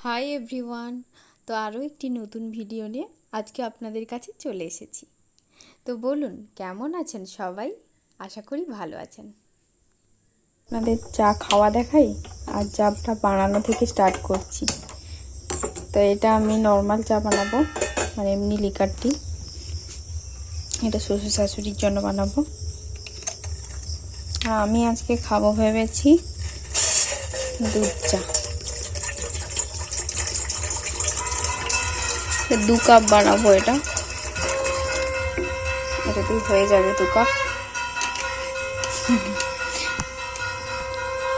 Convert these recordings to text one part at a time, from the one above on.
Hi everyone. তো আরও একটি নতুন ভিডিও নিয়ে আজকে আপনাদের কাছে চলে এসেছি। তো বলুন, কেমন আছেন সবাই? আশা করি ভালো আছেন। আপনাদের চা খাওয়া দেখাই আর চাটা বানানো থেকে স্টার্ট করছি। তো এটা আমি নর্মাল চা বানাবো, মানে এমনি লিকার টি। এটা শ্বশুর শাশুড়ির জন্য বানাবো। আর আমি আজকে খাবো ভেবেছি দুধ চা। 2 কাপ বানাবো এটা দিয়ে হয়ে যাবে 2 কাপ।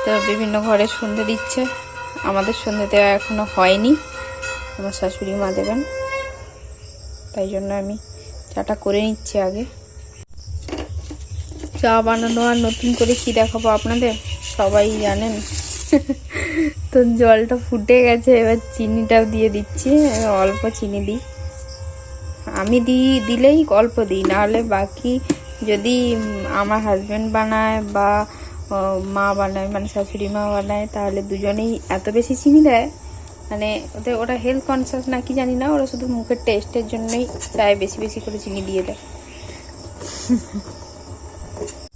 তো বিভিন্ন ঘরে সন্ধে দিচ্ছে, আমাদের সন্ধে দেওয়া এখনো হয়নি, আমার শাশুড়ি মা দেবেন, তাই জন্য আমি চাটা করে নিচ্ছি আগে। চা বানানো আর নতুন করে কি দেখাবো আপনাদের, সবাই জানেন। তো জলটা ফুটে গেছে, এবার চিনিটাও দিয়ে দিচ্ছি। অল্প চিনি দিই, আমি দিলেই অল্প দিই, নাহলে বাকি যদি আমার হাজব্যান্ড বানায় বা মা বানায়, মানে শাশুড়ি মা বানায়, তাহলে দুজনেই এত বেশি চিনি দেয়। মানে ওরা হেলথ কনসিয়াস নাকি জানি না, ওরা শুধু মুখের টেস্টের জন্যই চায় বেশি বেশি করে চিনি দিয়ে দেয়।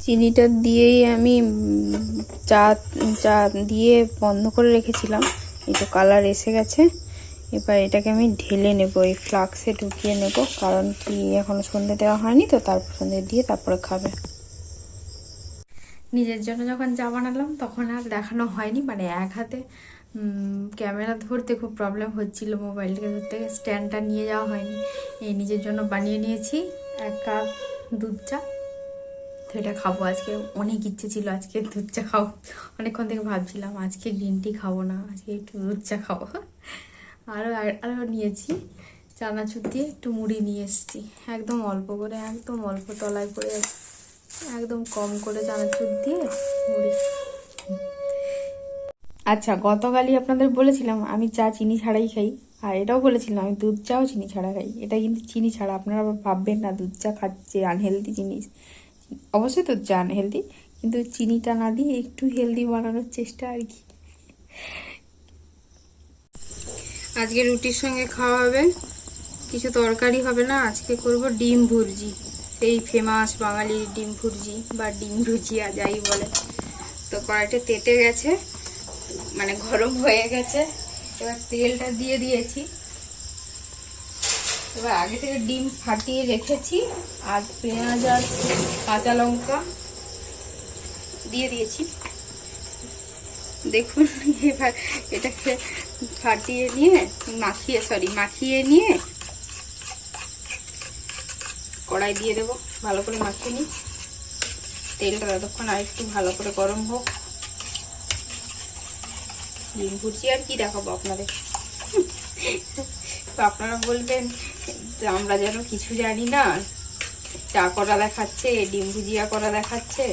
চিনিটা দিয়েই আমি চা দিয়ে বন্ধ করে রেখেছিলাম। এই তো কালার এসে গেছে। এবার এটাকে আমি ঢেলে নেব, এই ফ্লাক্সে ঢুকিয়ে নেব, কারণ কি এখনো সন্ধে দেওয়া হয়নি, তো তারপর সন্ধে দিয়ে তারপরে খাবে। নিজের জন্য যখন চা বানালাম তখন আর দেখানো হয়নি, মানে এক হাতে ক্যামেরা ধরতে খুব প্রবলেম হচ্ছিল, মোবাইলটাকে ধরতে, স্ট্যান্ডটা নিয়ে যাওয়া হয়নি। এই নিজের জন্য বানিয়ে নিয়েছি 1 কাপ দুধ চা। তো এটা খাবো আজকে, অনেক ইচ্ছে ছিল আজকে দুধ চা খাবো, অনেকক্ষণ থেকে ভাবছিলাম আজকে গ্রিন টি খাবো না, আজকে একটু দুধ চা খাবো। আরও নিয়েছি চানাচুর দিয়ে একটু মুড়ি নিয়ে এসেছি, একদম অল্প করে, একদম অল্প তলায় করে, একদম কম করে চানাচুর দিয়ে মুড়ি। আচ্ছা, গতকালই আপনাদের বলেছিলাম আমি চা চিনি ছাড়াই খাই, আর এটাও বলেছিলাম আমি দুধ চাও চিনি ছাড়া খাই। এটা কিন্তু চিনি ছাড়া, আপনারা আবার ভাববেন না দুধ চা খাচ্ছে আনহেলদি জিনিস। অবশ্যই দুধ চা আনহেলদি, কিন্তু চিনিটা না দিয়ে একটু হেলদি বানানোর চেষ্টা আর কি। আজকে রুটির সঙ্গে খাওয়া হবে, কিছু তরকারি হবে না, আজকে করব ডিম ভুর্জি, সেই ফেমাস বাঙালির ডিম ভুর্জি বা ডিম ভুজিয়া যাই বলে। তো কড়াইটা তেতে গেছে, মানে গরম হয়ে গেছে, এবার তেলটা দিয়ে দিয়েছি। এবার আগে থেকে ডিম ফাটিয়ে রেখেছি, আর পেঁয়াজ আর কাঁচা লঙ্কা দিয়ে দিয়েছি। দেখুন, এবার এটাকে ফাটিয়ে নিয়ে মাখিয়ে নিয়ে কড়াই দিয়ে দেবো, ভালো করে মাখিয়ে নিই। তেলটা ততক্ষণ আর একটু ভালো করে গরম হোক। ডিম ভুর্জি আর কি দেখাবো আপনাদের, তো আপনারা বলবেন আমরা যেন কিছু জানি না, চা করা দেখাচ্ছে, ডিম ভুজিয়া করা দেখাচ্ছে,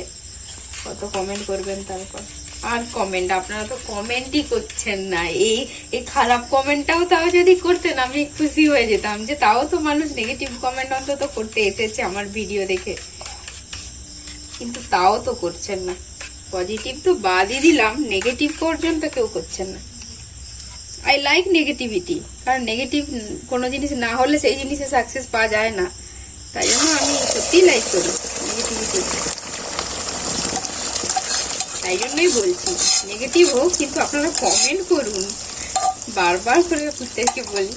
কত কমেন্ট করবেন। তারপর আর কমেন্ট, আপনারা তো কমেন্টই করছেন না। এই খারাপ কমেন্টটাও তাও যদি করতেন আমি খুশি হয়ে যেতাম, যে তাও তো মানুষ নেগেটিভ কমেন্ট অন্তত করতে এসেছে আমার ভিডিও দেখে, কিন্তু তাও তো করছেন না। পজিটিভ তো বাদই দিলাম, নেগেটিভ পর্যন্ত কেউ করছেন না। আই লাইক নেগেটিভিটি, কারণ নেগেটিভ কোনো জিনিস না হলে সেই জিনিসে সাকসেস পাওয়া যায় না, তাই জন্য আমি সত্যিই লাইক করি নেগেটিভিটি। তাই জন্যই বলছি নেগেটিভ হোক, কিন্তু আপনারা কমেন্ট করুন, বারবার করে আপনাদেরকে বলি,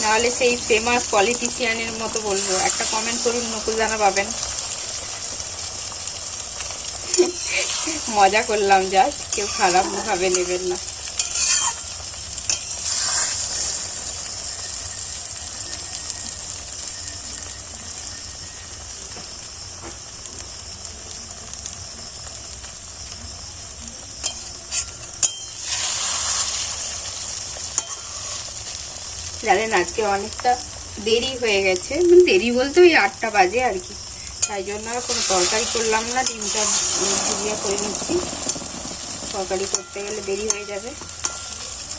নাহলে সেই ফেমাস পলিটিশিয়ানের মতো বলবো, একটা কমেন্ট করুন, নকুলদানা পাবেন। মজা করলাম, জাস্ট, কেউ খারাপ ভাবে নেবেন না। জানেন আজকে অনেকটা দেরি হয়ে গেছে, মানে দেরি বলতে ওই 8টা বাজে আর কি, তাই জন্য আর কোনো তরকারি করলাম না, ডিমটা ভুজিয়া করে নিচ্ছি। তরকারি করতে গেলে দেরি হয়ে যাবে,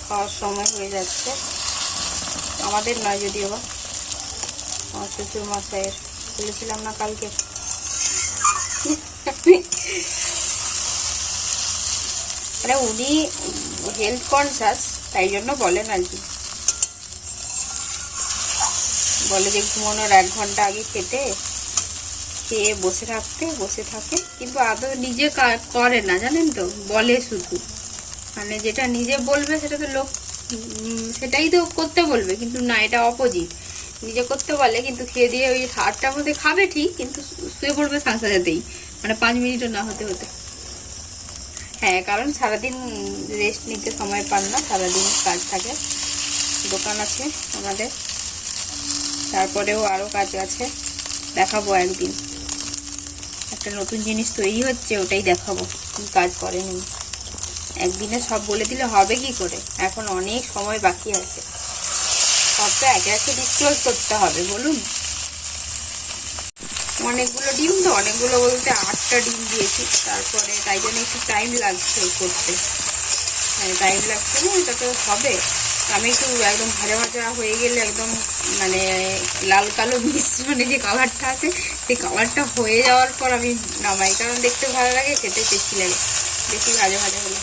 খাওয়ার সময় হয়ে যাচ্ছে, আমাদের নয় যদিও বা, আমার শ্বশুর মশাইয়ের। বলেছিলাম না কালকে। মানে উনি হেলথ কনসাস, তাই জন্য বলেন আর কি। বলে যে ঘুমানোর 1 ঘন্টা আগে খেয়ে বসে থাকে, কিন্তু আদৌ নিজে করে না, জানেন তো, বলে শুধু। মানে যেটা নিজে বলবে সেটা তো লোক সেটাই তো করতে বলবে, কিন্তু না, এটা অপোজিট। নিজে করতে বলে কিন্তু খেয়ে দিয়ে ওই 8টার মধ্যে খাবে ঠিক, কিন্তু শুয়ে পড়বে সাথেই, মানে 5 মিনিটও না হতে। হ্যাঁ, কারণ সারাদিন রেস্ট নিতে সময় পান না, সারাদিন কাজ থাকে, দোকান আছে আমাদের, তারপরেও আরও কাজ আছে। দেখাবো একদিন, একটা নতুন জিনিস তৈরি হচ্ছে, ওটাই দেখাবো কি কাজ করেনি। একদিনে সব বলে দিলে হবে কি করে, এখন অনেক সময় বাকি আছে, সব তো একে একে ডিসক্লোজ করতে হবে বলুন। অনেকগুলো ডিম তো, অনেকগুলো বলতে 8টা ডিম দিয়েছি, তারপরে তাই জন্য একটু টাইম লাগছে করতে। টাইম লাগছে না, এটা তো হবে। আমি একটু একদম ভাজা হয়ে গেলে একদম মানে লাল কালো মিশ্রণে যে কালারটা আছে, সেই কালারটা হয়ে যাওয়ার পর আমি নামাই, কারণ দেখতে ভালো লাগে, খেতে টেস্টি লাগে বেশি ভাজা হলে।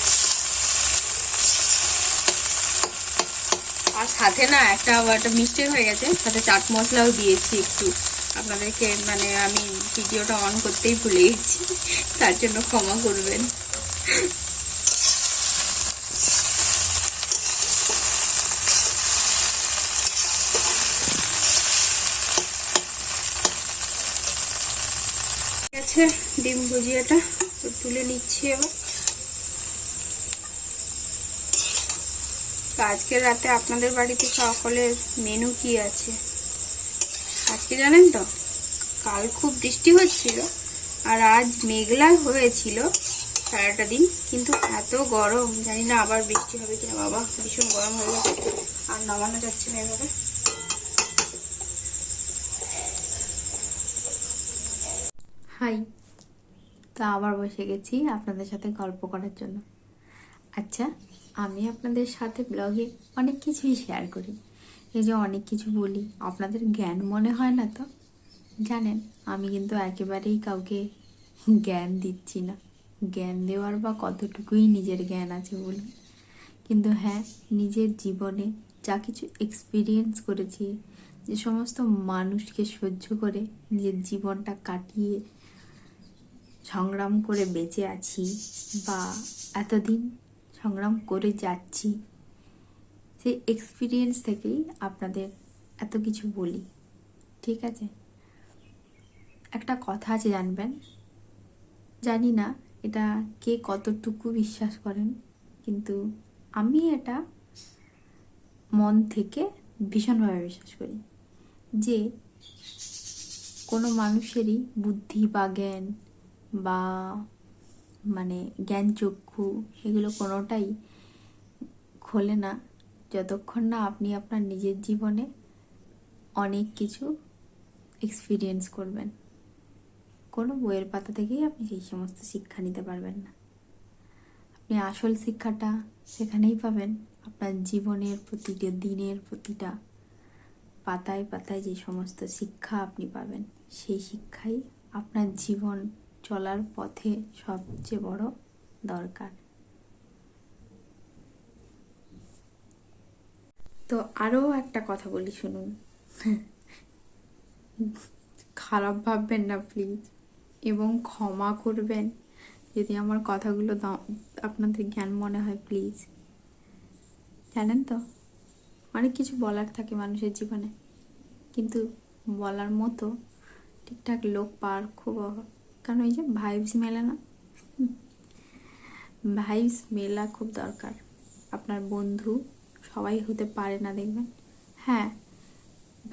আর সাথে না একটা মিস্টেক হয়ে গেছে, সাথে চাট মশলাও দিয়েছি একটু, আপনাদেরকে মানে আমি ভিডিওটা অন করতেই ভুলে গেছি, তার জন্য ক্ষমা করবেন। ঠিক আছে, ডিম ভুজিয়াটা তুলে নিচ্ছি এবার। আজকে রাতে আপনাদের বাড়িতে সকলের মেনু কি আছে আজকে জানেন তো? কাল খুব বৃষ্টি হচ্ছিল, আর আজ মেঘলা হয়েছিল সারাটা দিন, কিন্তু এত গরম, জানি না আবার বৃষ্টি হবে কিনা। বাবা, ভীষণ গরম হয়ে গেছে, আর নামানো যাচ্ছে না এভাবে। হাই, তো আবার বসে গেছি আপনাদের সাথে গল্প করার জন্য। আচ্ছা, আমি আপনাদের সাথে ব্লগে অনেক কিছুই শেয়ার করি, এই যে অনেক কিছু বলি, আপনাদের জ্ঞান মনে হয় না তো? জানেন, আমি কিন্তু একেবারেই কাউকে জ্ঞান দিচ্ছি না, জ্ঞান দেওয়ার বা কতটুকুই নিজের জ্ঞান আছে বলুন। কিন্তু হ্যাঁ, নিজের জীবনে যা কিছু এক্সপিরিয়েন্স করেছি, যে সমস্ত মানুষকে সহ্য করে নিজের জীবনটা কাটিয়ে সংগ্রাম করে বেঁচে আছি, বা এতদিন সংগ্রাম করে যাচ্ছি, সেই এক্সপিরিয়েন্স থেকেই আপনাদের এত কিছু বলি, ঠিক আছে? একটা কথা আছে জানবেন, জানি না এটা কে কতটুকু বিশ্বাস করেন, কিন্তু আমি এটা মন থেকে ভীষণভাবে বিশ্বাস করি যে কোনো মানুষেরই বুদ্ধি বা জ্ঞান বা মানে জ্ঞান চক্ষু এগুলো কোনোটাই খোলে না যতক্ষণ না আপনি আপনার নিজের জীবনে অনেক কিছু এক্সপিরিয়েন্স করবেন। কোনো বইয়ের পাতা থেকেই আপনি সেই সমস্ত শিক্ষা নিতে পারবেন না। আপনি আসল শিক্ষাটা সেখানেই পাবেন, আপনার জীবনের প্রতিটা দিনের প্রতিটা পাতায় পাতায় যে সমস্ত শিক্ষা আপনি পাবেন, সেই শিক্ষাই আপনার জীবন চলার পথে সবচেয়ে বড় দরকার। তো আরও একটা কথা বলি, শুনুন। খারাপ ভাববেন না প্লিজ, এবং ক্ষমা করবেন যদি আমার কথাগুলো আপনাদের জ্ঞান মনে হয়, প্লিজ। জানেন তো, অনেক কিছু বলার থাকে মানুষের জীবনে, কিন্তু বলার মতো ঠিকঠাক লোক পাওয়ার খুব অভাব, কারণ ওই যে ভাইবস মেলে না, ভাইবস মেলা খুব দরকার। আপনার বন্ধু সবাই হতে পারে না, দেখবেন। হ্যাঁ,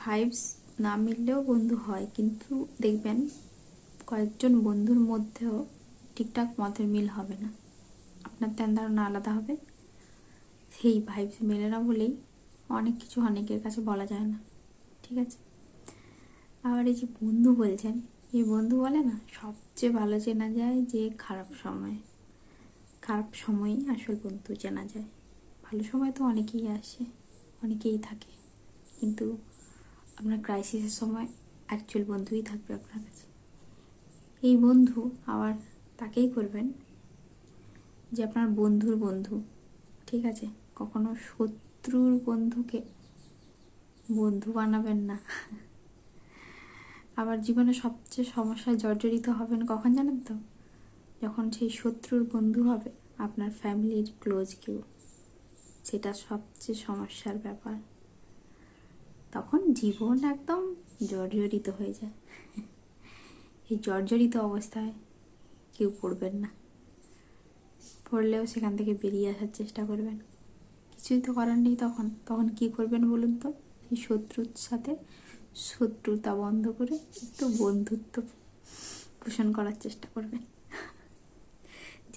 ভাইবস না মিললেও বন্ধু হয়, কিন্তু দেখবেন কয়েকজন বন্ধুর মধ্যেও ঠিকঠাক মতের মিল হবে না, আপনার ধ্যান ধারণা আলাদা হবে, সেই ভাইবস মেলে না বলেই অনেক কিছু অনেকের কাছে বলা যায় না, ঠিক আছে? আবার এই যে বন্ধু বলছেন, এই বন্ধু বলে না সবচেয়ে ভালো চেনা যায় যে খারাপ সময়ই আসল বন্ধু চেনা যায়। ভালো সময় তো অনেকেই আসে, অনেকেই থাকে, কিন্তু আপনার ক্রাইসিসের সময় অ্যাকচুয়াল বন্ধুই থাকবে আপনার কাছে। এই বন্ধু আবার তাকেই করবেন যে আপনার বন্ধুর বন্ধু, ঠিক আছে, কখনো শত্রুর বন্ধুকে বন্ধু বানাবেন না। আবার জীবনে সবচেয়ে সমস্যায় জর্জরিত হবেন কখন জানেন তো? যখন সেই শত্রুর বন্ধু হবে আপনার ফ্যামিলির ক্লোজ কেউ, সেটা সবচেয়ে সমস্যার ব্যাপার। তখন জীবন একদম জর্জরিত হয়ে যায়। এই জর্জরিত অবস্থায় কেউ পড়বেন না, পড়লেও সেখান থেকে বেরিয়ে আসার চেষ্টা করবেন। কিছুই তো করার নেই তখন। তখন কি করবেন বলুন তো? এই শত্রুর সাথে শত্রুতা বন্ধ করে একটু বন্ধুত্ব পোষণ করার চেষ্টা করবেন।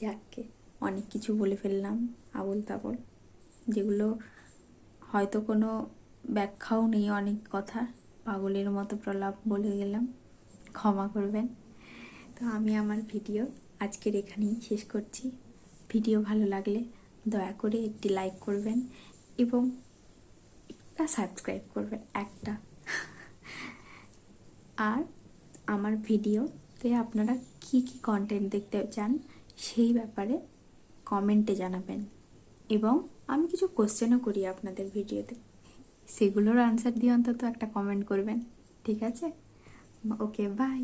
যাকে অনেক কিছু বলে ফেললাম আবোল তাবোল, যেগুলো হয়তো কোনো ব্যাখ্যাও নেই, অনেক কথা পাগলের মতো প্রলাপ বলে গেলাম, ক্ষমা করবেন। তো আমি আমার ভিডিও আজকের এখানেই শেষ করছি। ভিডিও ভালো লাগলে দয়া করে একটি লাইক করবেন এবং একটা সাবস্ক্রাইব করবেন, একটা। আর আমার ভিডিওতে আপনারা কি কি কন্টেন্ট দেখতে চান সেই ব্যাপারে কমেন্টে জানাবেন, এবং আমি কিছু কোশ্চেনও করি আপনাদের ভিডিওতে, সেগুলোর আনসার দিয়ে অন্তত একটা কমেন্ট করবেন, ঠিক আছে? ওকে, বাই।